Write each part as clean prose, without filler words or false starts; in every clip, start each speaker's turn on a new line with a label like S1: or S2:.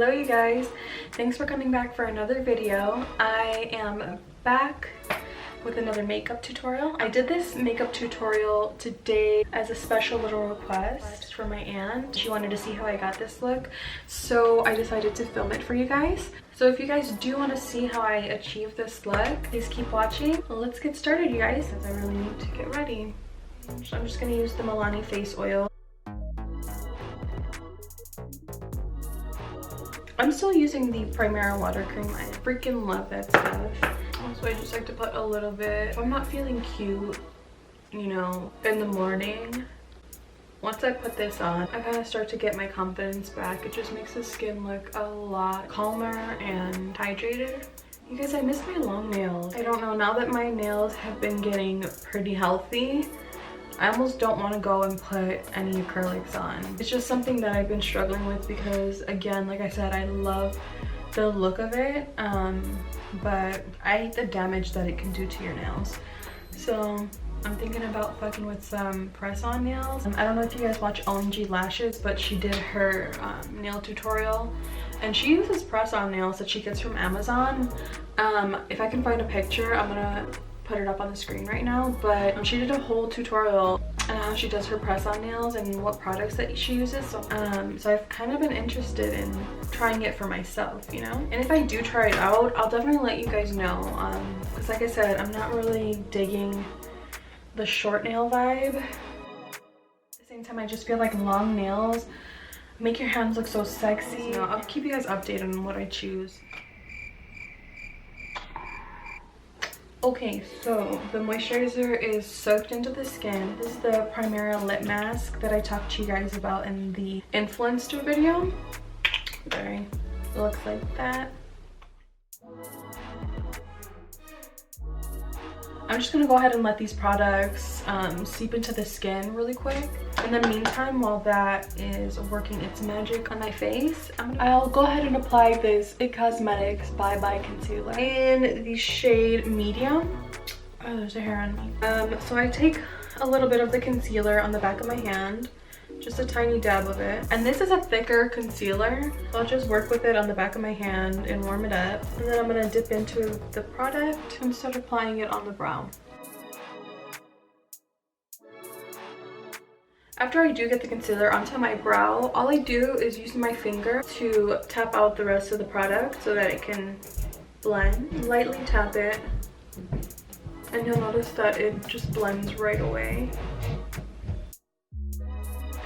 S1: Hello you guys, thanks for coming back for another video. I am back with another makeup tutorial. I did this makeup tutorial today as a special little request from my aunt. She wanted to see how I got this look, so I decided to film it for you guys. So if you guys do want to see how I achieve this look, please keep watching. Let's get started, you guys, as I really need to get ready. So I'm just going to use the Milani face oil. I'm still using the Primera water cream. I freaking love that stuff. So I just like to put a little bit. If I'm not feeling cute, you know, in the morning, once I put this on, I kind of start to get my confidence back. It just makes the skin look a lot calmer and hydrated. You guys, I miss my long nails. I don't know, now that my nails have been getting pretty healthy, I almost don't want to go and put any acrylics on. It's just something that I've been struggling with because, again, like I said, I love the look of it, but I hate the damage that it can do to your nails. So I'm thinking about fucking with some press-on nails. I don't know if you guys watch OMG Lashes, but she did her nail tutorial, and she uses press-on nails that she gets from Amazon. If I can find a picture, I'm gonna put it up on the screen right now, but she did a whole tutorial on how she does her press-on nails and what products that she uses. So I've kind of been interested in trying it for myself, you know? And if I do try it out, I'll definitely let you guys know, because like I said, I'm not really digging the short nail vibe. At the same time, I just feel like long nails make your hands look so sexy. So I'll keep you guys updated on what I choose. Okay, so the moisturizer is soaked into the skin. This is the Primera lip mask that I talked to you guys about in the influencer video. There, it looks like that. I'm just gonna go ahead and let these products seep into the skin really quick. In the meantime, while that is working its magic on my face, I'll go ahead and apply this It Cosmetics Bye Bye Concealer in the shade Medium. Oh, there's a hair on me. So I take a little bit of the concealer on the back of my hand, just a tiny dab of it. And this is a thicker concealer, so I'll just work with it on the back of my hand and warm it up. And then I'm gonna dip into the product and start applying it on the brow. After I do get the concealer onto my brow, all I do is use my finger to tap out the rest of the product so that it can blend. Lightly tap it, and you'll notice that it just blends right away.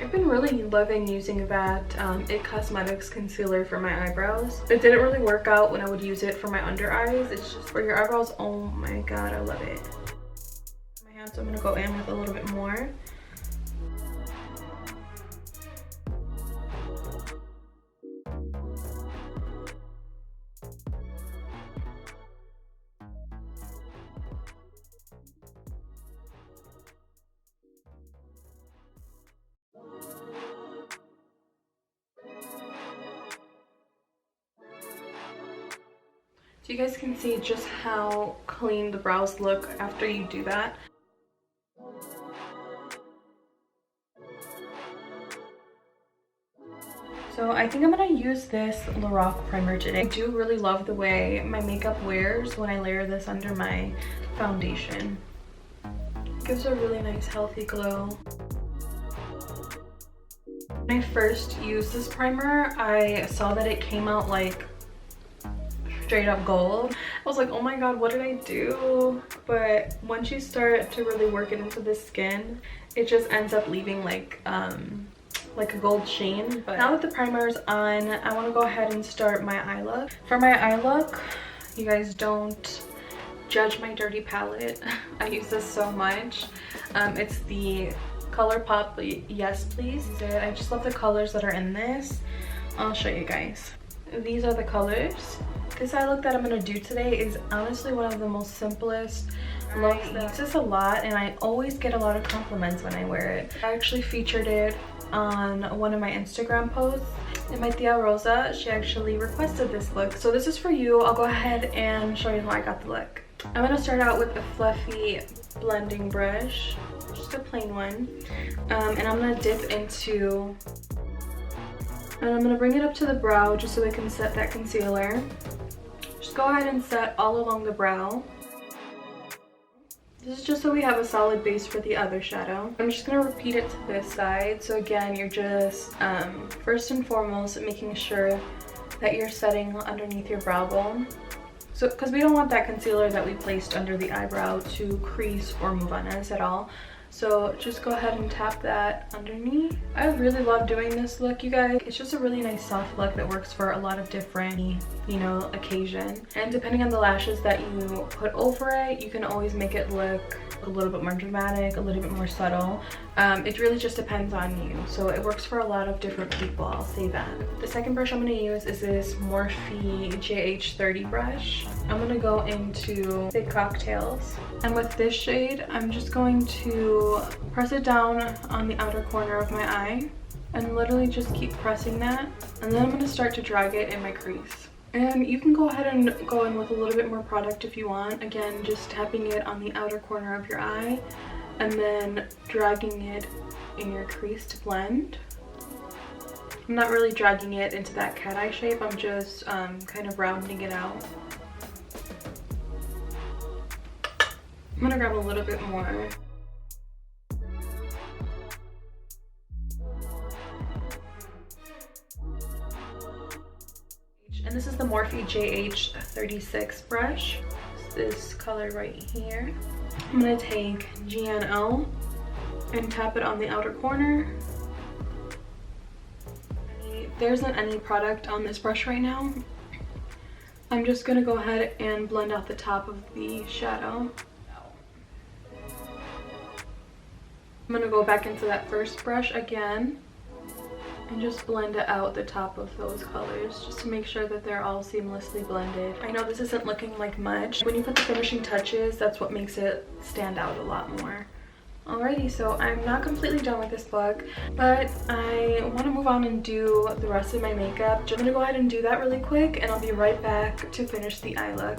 S1: I've been really loving using that It Cosmetics concealer for my eyebrows. It didn't really work out when I would use it for my under eyes. It's just for your eyebrows. Oh my god, I love it. My hand, so I'm gonna go in with a little bit more. So you guys can see just how clean the brows look after you do that. So I think I'm gonna use this Lorac primer today. I do really love the way my makeup wears when I layer this under my foundation. It gives a really nice healthy glow. When I first used this primer, I saw that it came out like straight up gold. I was like, oh my god, what did I do? But once you start to really work it into the skin, it just ends up leaving like a gold sheen. But now that the primer is on, I want to go ahead and start my eye look. For my eye look, you guys don't judge my dirty palette. I use this so much. It's the ColourPop Yes Please. I just love the colors that are in this. I'll show you guys. These are the colors. This eye look that I'm going to do today is honestly one of the most simplest looks. I use this a lot and I always get a lot of compliments when I wear it. I actually featured it on one of my Instagram posts, and my tia Rosa, she actually requested this look. So this is for you. I'll go ahead and show you how I got the look. I'm going to start out with a fluffy blending brush, just a plain one, and I'm going to dip into And I'm going to bring it up to the brow just so I can set that concealer. Just go ahead and set all along the brow. This is just so we have a solid base for the other shadow. I'm just going to repeat it to this side. So again, you're just first and foremost making sure that you're setting underneath your brow bone. So, because we don't want that concealer that we placed under the eyebrow to crease or move on us at all. So just go ahead and tap that underneath. I really love doing this look, you guys. It's just a really nice soft look that works for a lot of different, you know, occasion. And depending on the lashes that you put over it, you can always make it look a little bit more dramatic, a little bit more subtle. It really just depends on you. So it works for a lot of different people, I'll say that. The second brush I'm going to use is this Morphe JH30 brush. I'm going to go into Big Cocktails. And with this shade, I'm just going to press it down on the outer corner of my eye and literally just keep pressing that. And then I'm going to start to drag it in my crease. And you can go ahead and go in with a little bit more product if you want. Again, just tapping it on the outer corner of your eye and then dragging it in your crease to blend. I'm not really dragging it into that cat eye shape. I'm just kind of rounding it out. I'm gonna grab a little bit more. And this is the Morphe JH36 brush. It's this color right here. I'm gonna take GNL and tap it on the outer corner. There isn't any product on this brush right now. I'm just gonna go ahead and blend out the top of the shadow. I'm gonna go back into that first brush again and just blend it out the top of those colors just to make sure that they're all seamlessly blended. I know this isn't looking like much. When you put the finishing touches, that's what makes it stand out a lot more. Alrighty, so I'm not completely done with this look, but I want to move on and do the rest of my makeup. I'm gonna go ahead and do that really quick and I'll be right back to finish the eye look.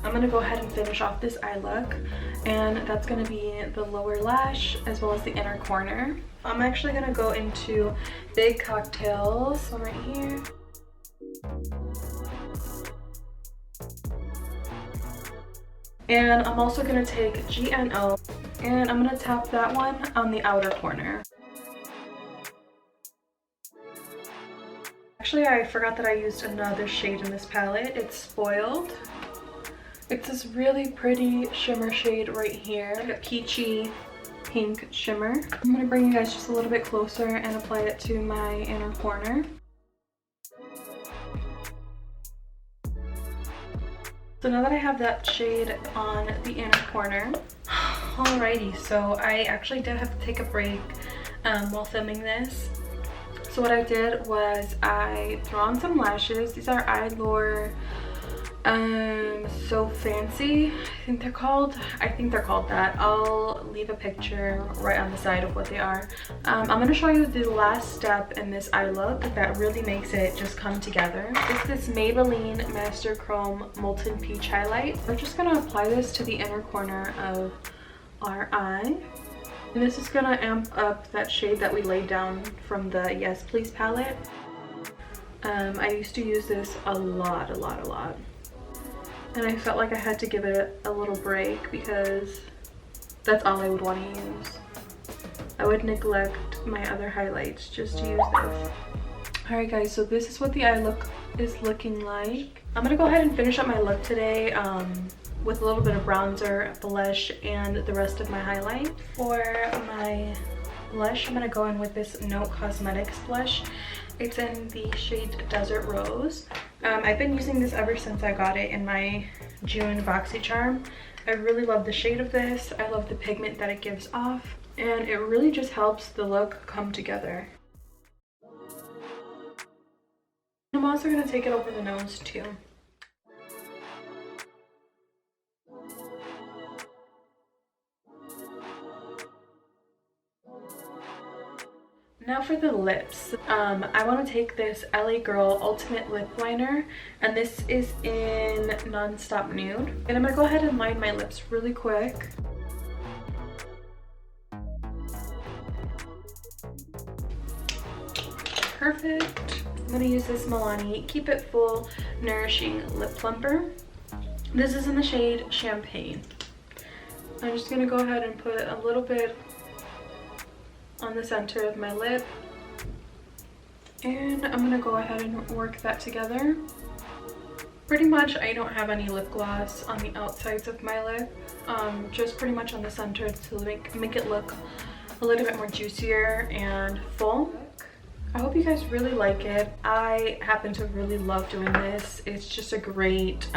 S1: I'm gonna go ahead and finish off this eye look, and that's gonna be the lower lash as well as the inner corner. I'm actually gonna go into Big Cocktails, so right here. And I'm also gonna take GNO and I'm gonna tap that one on the outer corner. Actually, I forgot that I used another shade in this palette. It's Spoiled. It's this really pretty shimmer shade right here, like a peachy pink shimmer. I'm gonna bring you guys just a little bit closer and apply it to my inner corner. So now that I have that shade on the inner corner, alrighty, so I actually did have to take a break while filming this. So what I did was I threw on some lashes. These are Eyelure So Fancy, I think they're called. I think they're called that. I'll leave a picture right on the side of what they are. I'm going to show you the last step in this eye look that really makes it just come together. It's this Maybelline Master Chrome Molten Peach Highlight. We're just going to apply this to the inner corner of our eye. And this is going to amp up that shade that we laid down from the Yes Please palette. I used to use this a lot. And I felt like I had to give it a little break because that's all I would want to use. I would neglect my other highlights just to use this. Alright guys, so this is what the eye look is looking like. I'm going to go ahead and finish up my look today with a little bit of bronzer, blush, and the rest of my highlight. For my blush, I'm gonna go in with this Note Cosmetics blush. It's in the shade Desert Rose. I've been using this ever since I got it in my June BoxyCharm. I really love the shade of this. I love the pigment that it gives off, and it really just helps the look come together. I'm also going to take it over the nose too. Now for the lips, I want to take this LA Girl Ultimate Lip Liner, and this is in Nonstop Nude. And I'm going to go ahead and line my lips really quick. Perfect. I'm going to use this Milani Keep It Full Nourishing Lip Plumper. This is in the shade Champagne. I'm just going to go ahead and put a little bit on the center of my lip, and I'm gonna go ahead and work that together. Pretty much I don't have any lip gloss on the outsides of my lip, just pretty much on the center to make it look a little bit more juicier and full. I hope you guys really like it. I happen to really love doing this. It's just a great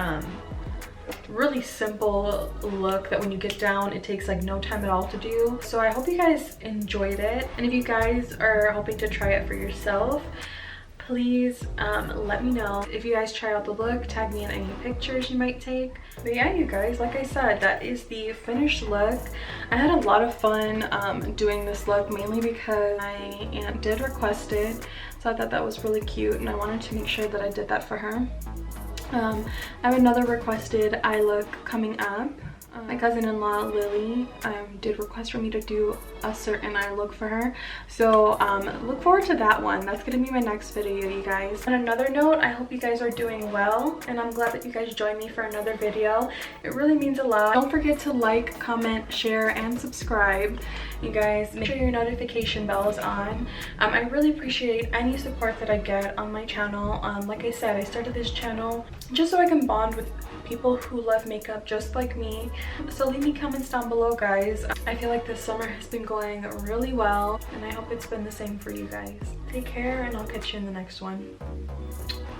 S1: really simple look that when you get down it takes like no time at all to do. So I hope you guys enjoyed it, and if you guys are hoping to try it for yourself, please let me know. If you guys try out the look, tag me in any pictures you might take. But yeah, you guys, like I said, that is the finished look. I had a lot of fun doing this look, mainly because my aunt did request it, so I thought that was really cute and I wanted to make sure that I did that for her. I have another requested eye look coming up. My cousin-in-law Lily did request for me to do a certain eye look for her, so look forward to that one. That's gonna be my next video, you guys. On another note, I hope you guys are doing well, and I'm glad that you guys joined me for another video. It really means a lot. Don't forget to like, comment, share, and subscribe. You guys, make sure your notification bell is on. I really appreciate any support that I get on my channel. Like I said, I started this channel just so I can bond with people who love makeup just like me. So leave me comments down below, guys. I feel like this summer has been going really well, and I hope it's been the same for you guys. Take care, and I'll catch you in the next one.